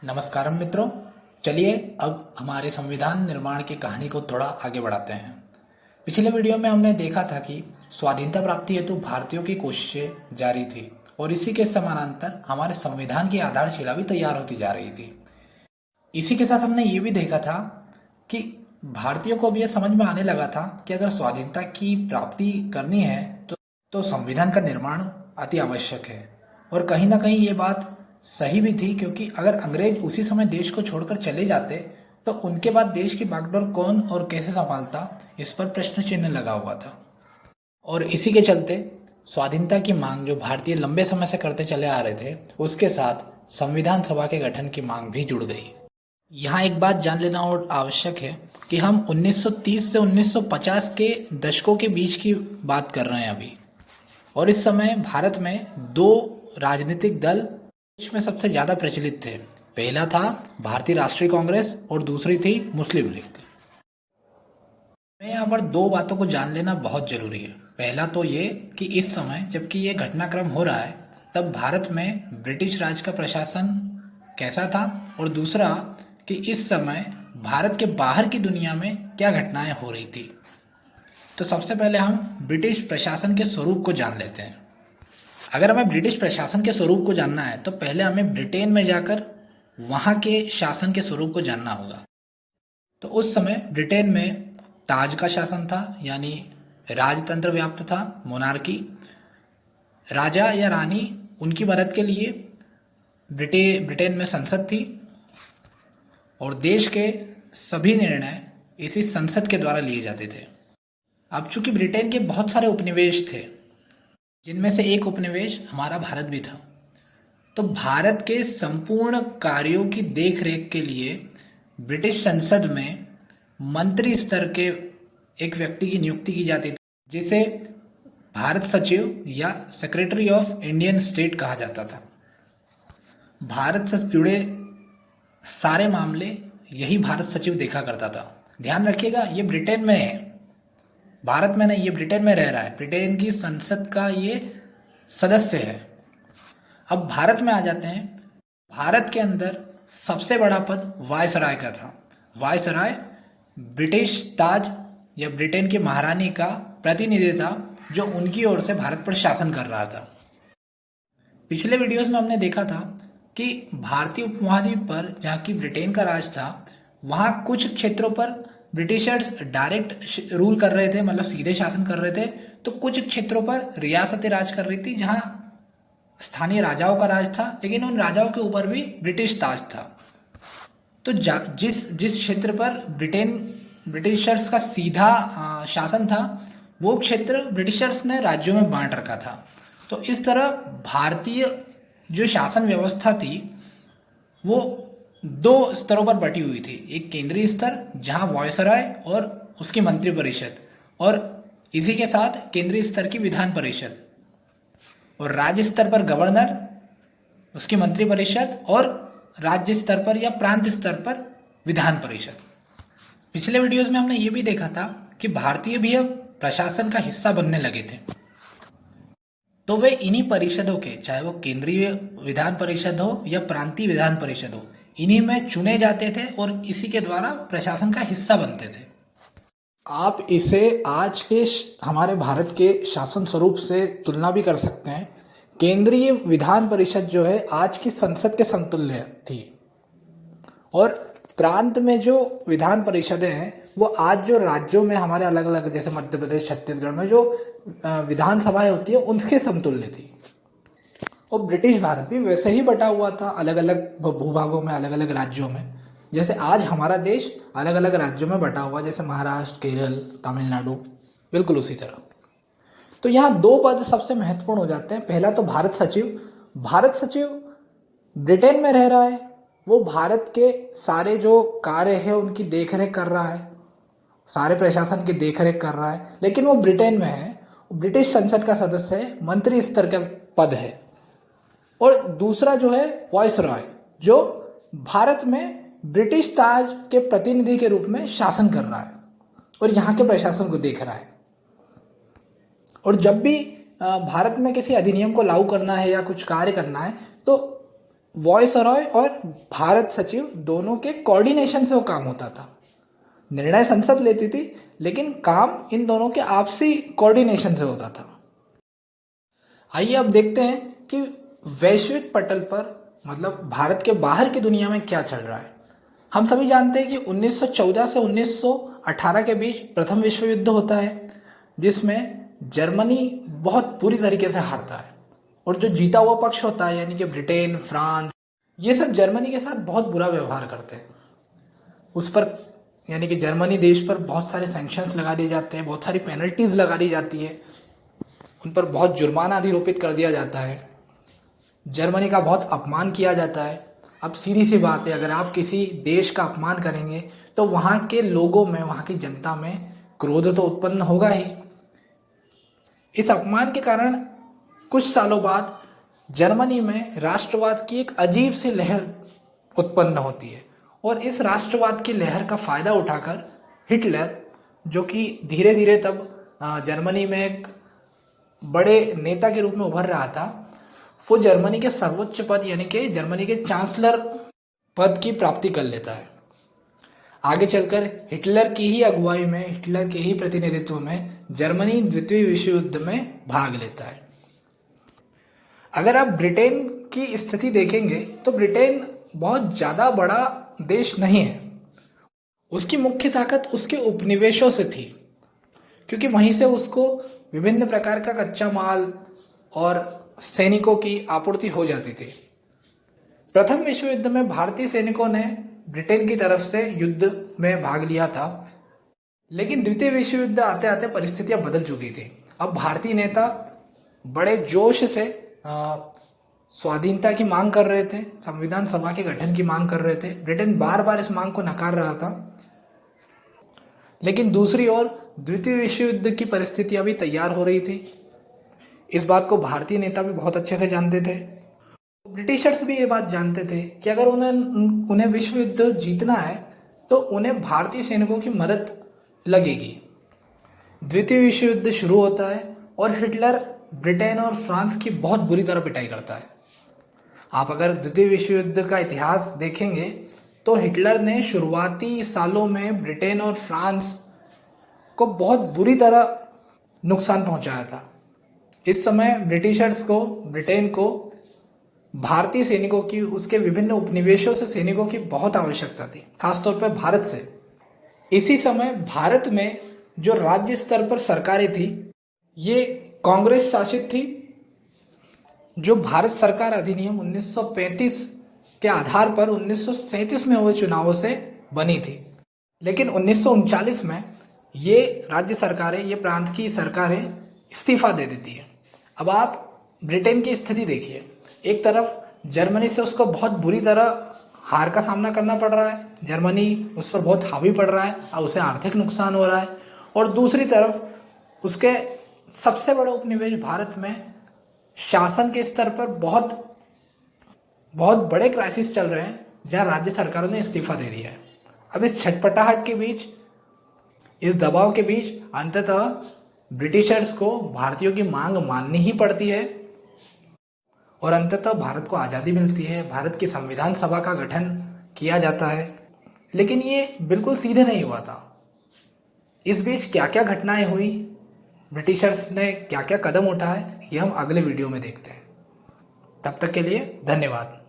नमस्कार मित्रों। चलिए अब हमारे संविधान निर्माण की कहानी को थोड़ा आगे बढ़ाते हैं। पिछले वीडियो में हमने देखा था कि स्वाधीनता प्राप्ति हेतु भारतीयों की कोशिशें जारी थी और इसी के समानांतर हमारे संविधान की आधारशिला भी तैयार होती जा रही थी। इसी के साथ हमने ये भी देखा था कि भारतीयों को भी ये समझ में आने लगा था कि अगर स्वाधीनता की प्राप्ति करनी है तो संविधान का निर्माण अति आवश्यक है। और कहीं ना कहीं ये बात सही भी थी, क्योंकि अगर अंग्रेज उसी समय देश को छोड़कर चले जाते तो उनके बाद देश की बागडोर कौन और कैसे संभालता, इस पर प्रश्न चिन्ह लगा हुआ था। और इसी के चलते स्वाधीनता की मांग जो भारतीय लंबे समय से करते चले आ रहे थे, उसके साथ संविधान सभा के गठन की मांग भी जुड़ गई। यहाँ एक बात जान लेना और आवश्यक है कि हम 1930 से 1950 के दशकों के बीच की बात कर रहे हैं अभी। और इस समय भारत में दो राजनीतिक दल देश में सबसे ज़्यादा प्रचलित थे। पहला था भारतीय राष्ट्रीय कांग्रेस और दूसरी थी मुस्लिम लीग। मैं यहाँ पर दो बातों को जान लेना बहुत जरूरी है। पहला तो ये कि इस समय जबकि ये घटनाक्रम हो रहा है तब भारत में ब्रिटिश राज का प्रशासन कैसा था, और दूसरा कि इस समय भारत के बाहर की दुनिया में क्या घटनाएं हो रही थी। तो सबसे पहले हम ब्रिटिश प्रशासन के स्वरूप को जान लेते हैं। अगर हमें ब्रिटिश प्रशासन के स्वरूप को जानना है तो पहले हमें ब्रिटेन में जाकर वहाँ के शासन के स्वरूप को जानना होगा। तो उस समय ब्रिटेन में ताज का शासन था, यानी राजतंत्र व्याप्त था, मोनार्की। राजा या रानी उनकी मदद के लिए ब्रिटेन में संसद थी और देश के सभी निर्णय इसी संसद के द्वारा लिए जाते थे। अब चूंकि ब्रिटेन के बहुत सारे उपनिवेश थे, जिनमें से एक उपनिवेश हमारा भारत भी था, तो भारत के संपूर्ण कार्यों की देखरेख के लिए ब्रिटिश संसद में मंत्री स्तर के एक व्यक्ति की नियुक्ति की जाती थी, जिसे भारत सचिव या सेक्रेटरी ऑफ इंडियन स्टेट कहा जाता था। भारत से जुड़े सारे मामले यही भारत सचिव देखा करता था। ध्यान रखिएगा, ये ब्रिटेन में है, भारत में नहीं, ये ब्रिटेन में रह रहा है। ब्रिटेन की संसद का ये सदस्य है। अब भारत में आ जाते हैं। भारत के अंदर सबसे बड़ा पद वायसराय का था। वायसराय ब्रिटिश ताज या ब्रिटेन की महारानी का प्रतिनिधि था, जो उनकी ओर से भारत पर शासन कर रहा था। पिछले वीडियोस में हमने देखा था कि भारतीय उपमहाद्वीप पर जहाँ की ब्रिटेन का राज था, वहाँ कुछ क्षेत्रों पर ब्रिटिशर्स डायरेक्ट रूल कर रहे थे, मतलब सीधे शासन कर रहे थे, तो कुछ क्षेत्रों पर रियासतें राज कर रही थी जहाँ स्थानीय राजाओं का राज था, लेकिन उन राजाओं के ऊपर भी ब्रिटिश ताज था। तो जिस जिस क्षेत्र पर ब्रिटिशर्स का सीधा शासन था, वो क्षेत्र ब्रिटिशर्स ने राज्यों में बांट रखा था। तो इस तरह भारतीय जो शासन व्यवस्था थी वो दो स्तरों पर बटी हुई थी। एक केंद्रीय स्तर जहां वायसराय और उसकी मंत्रिपरिषद, और इसी के साथ केंद्रीय स्तर की विधान परिषद, और राज्य स्तर पर गवर्नर, उसकी मंत्रिपरिषद, और राज्य स्तर पर या प्रांत स्तर पर विधान परिषद। पिछले वीडियोस में हमने ये भी देखा था कि भारतीय भी अब प्रशासन का हिस्सा बनने लगे थे। तो वे इन्हीं परिषदों के, चाहे वो केंद्रीय विधान परिषद हो या प्रांतीय विधान परिषद हो, इन्हीं में चुने जाते थे और इसी के द्वारा प्रशासन का हिस्सा बनते थे। आप इसे आज के हमारे भारत के शासन स्वरूप से तुलना भी कर सकते हैं। केंद्रीय विधान परिषद जो है आज की संसद के समतुल्य थी, और प्रांत में जो विधान परिषदें हैं वो आज जो राज्यों में हमारे अलग अलग, जैसे मध्य प्रदेश, छत्तीसगढ़ में जो विधानसभाएं होती है उनके समतुल्य थी। और ब्रिटिश भारत भी वैसे ही बटा हुआ था, अलग अलग भूभागों में, अलग अलग राज्यों में, जैसे आज हमारा देश अलग अलग राज्यों में बटा हुआ, जैसे महाराष्ट्र, केरल, तमिलनाडु, बिल्कुल उसी तरह। तो यहाँ दो पद सबसे महत्वपूर्ण हो जाते हैं। पहला तो भारत सचिव। भारत सचिव ब्रिटेन में रह रहा है, वो भारत के सारे जो कार्य है उनकी देखरेख कर रहा है, सारे प्रशासन की देखरेख कर रहा है, लेकिन वो ब्रिटेन में है, ब्रिटिश संसद का सदस्य है, मंत्री स्तर का पद है। और दूसरा जो है वायसराय, जो भारत में ब्रिटिश ताज के प्रतिनिधि के रूप में शासन कर रहा है और यहाँ के प्रशासन को देख रहा है। और जब भी भारत में किसी अधिनियम को लागू करना है या कुछ कार्य करना है तो वॉयसरॉय और भारत सचिव दोनों के कोऑर्डिनेशन से वो काम होता था। निर्णय संसद लेती थी, लेकिन काम इन दोनों के आपसी कोऑर्डिनेशन से होता था। आइए अब देखते हैं कि वैश्विक पटल पर मतलब भारत के बाहर की दुनिया में क्या चल रहा है। हम सभी जानते हैं कि 1914 से 1918 के बीच प्रथम विश्व युद्ध होता है, जिसमें जर्मनी बहुत बुरी तरीके से हारता है और जो जीता हुआ पक्ष होता है यानी कि ब्रिटेन, फ्रांस, ये सब जर्मनी के साथ बहुत बुरा व्यवहार करते हैं। उस पर यानी कि जर्मनी देश पर बहुत सारे सैंक्शंस लगा दिए जाते हैं, बहुत सारी पेनल्टीज लगा दी जाती है, उन पर बहुत जुर्माना अधिरोपित कर दिया जाता है, जर्मनी का बहुत अपमान किया जाता है। अब सीधी सी बात है, अगर आप किसी देश का अपमान करेंगे तो वहाँ के लोगों में, वहाँ की जनता में क्रोध तो उत्पन्न होगा ही। इस अपमान के कारण कुछ सालों बाद जर्मनी में राष्ट्रवाद की एक अजीब सी लहर उत्पन्न होती है और इस राष्ट्रवाद की लहर का फायदा उठाकर हिटलर, जो कि धीरे धीरे तब जर्मनी में एक बड़े नेता के रूप में उभर रहा था, वो जर्मनी के सर्वोच्च पद यानी कि जर्मनी के चांसलर पद की प्राप्ति कर लेता है। आगे चलकर हिटलर की ही अगुवाई में, हिटलर के ही प्रतिनिधित्व में जर्मनी द्वितीय विश्व युद्ध में भाग लेता है। अगर आप ब्रिटेन की स्थिति देखेंगे तो ब्रिटेन बहुत ज़्यादा बड़ा देश नहीं है। उसकी मुख्य ताकत उसके उपनिवेशों से थी, क्योंकि वहीं से उसको विभिन्न प्रकार का कच्चा माल और सैनिकों की आपूर्ति हो जाती थी। प्रथम विश्व युद्ध में भारतीय सैनिकों ने ब्रिटेन की तरफ से युद्ध में भाग लिया था, लेकिन द्वितीय विश्व युद्ध आते आते परिस्थितियां बदल चुकी थी। अब भारतीय नेता बड़े जोश से स्वाधीनता की मांग कर रहे थे, संविधान सभा के गठन की मांग कर रहे थे। ब्रिटेन बार बार इस मांग को नकार रहा था, लेकिन दूसरी ओर द्वितीय विश्व युद्ध की परिस्थिति अभी तैयार हो रही थी। इस बात को भारतीय नेता भी बहुत अच्छे से जानते थे। ब्रिटिशर्स भी ये बात जानते थे कि अगर उन्हें विश्व युद्ध जीतना है तो उन्हें भारतीय सैनिकों की मदद लगेगी। द्वितीय विश्व युद्ध शुरू होता है और हिटलर ब्रिटेन और फ्रांस की बहुत बुरी तरह पिटाई करता है। आप अगर द्वितीय विश्व युद्ध का इतिहास देखेंगे तो हिटलर ने शुरुआती सालों में ब्रिटेन और फ्रांस को बहुत बुरी तरह नुकसान पहुंचाया था। इस समय ब्रिटिशर्स को, ब्रिटेन को भारतीय सैनिकों की, उसके विभिन्न उपनिवेशों से सैनिकों की बहुत आवश्यकता थी, खासतौर पर भारत से। इसी समय भारत में जो राज्य स्तर पर सरकारें थी ये कांग्रेस शासित थी, जो भारत सरकार अधिनियम 1935 के आधार पर 1937 में हुए चुनावों से बनी थी। लेकिन 1939 में ये राज्य सरकारें, ये प्रांत की सरकारें इस्तीफा दे देती है। अब आप ब्रिटेन की स्थिति देखिए, एक तरफ जर्मनी से उसको बहुत बुरी तरह हार का सामना करना पड़ रहा है, जर्मनी उस पर बहुत हावी पड़ रहा है और उसे आर्थिक नुकसान हो रहा है, और दूसरी तरफ उसके सबसे बड़े उपनिवेश भारत में शासन के स्तर पर बहुत बहुत बड़े क्राइसिस चल रहे हैं, जहां राज्य सरकारों ने इस्तीफा दे दिया है। अब इस छटपटाहट के बीच, इस दबाव के बीच अंततः ब्रिटिशर्स को भारतीयों की मांग माननी ही पड़ती है और अंततः भारत को आज़ादी मिलती है। भारत की संविधान सभा का गठन किया जाता है, लेकिन ये बिल्कुल सीधे नहीं हुआ था। इस बीच क्या क्या घटनाएं हुई, ब्रिटिशर्स ने क्या क्या कदम उठाए, ये हम अगले वीडियो में देखते हैं। तब तक के लिए धन्यवाद।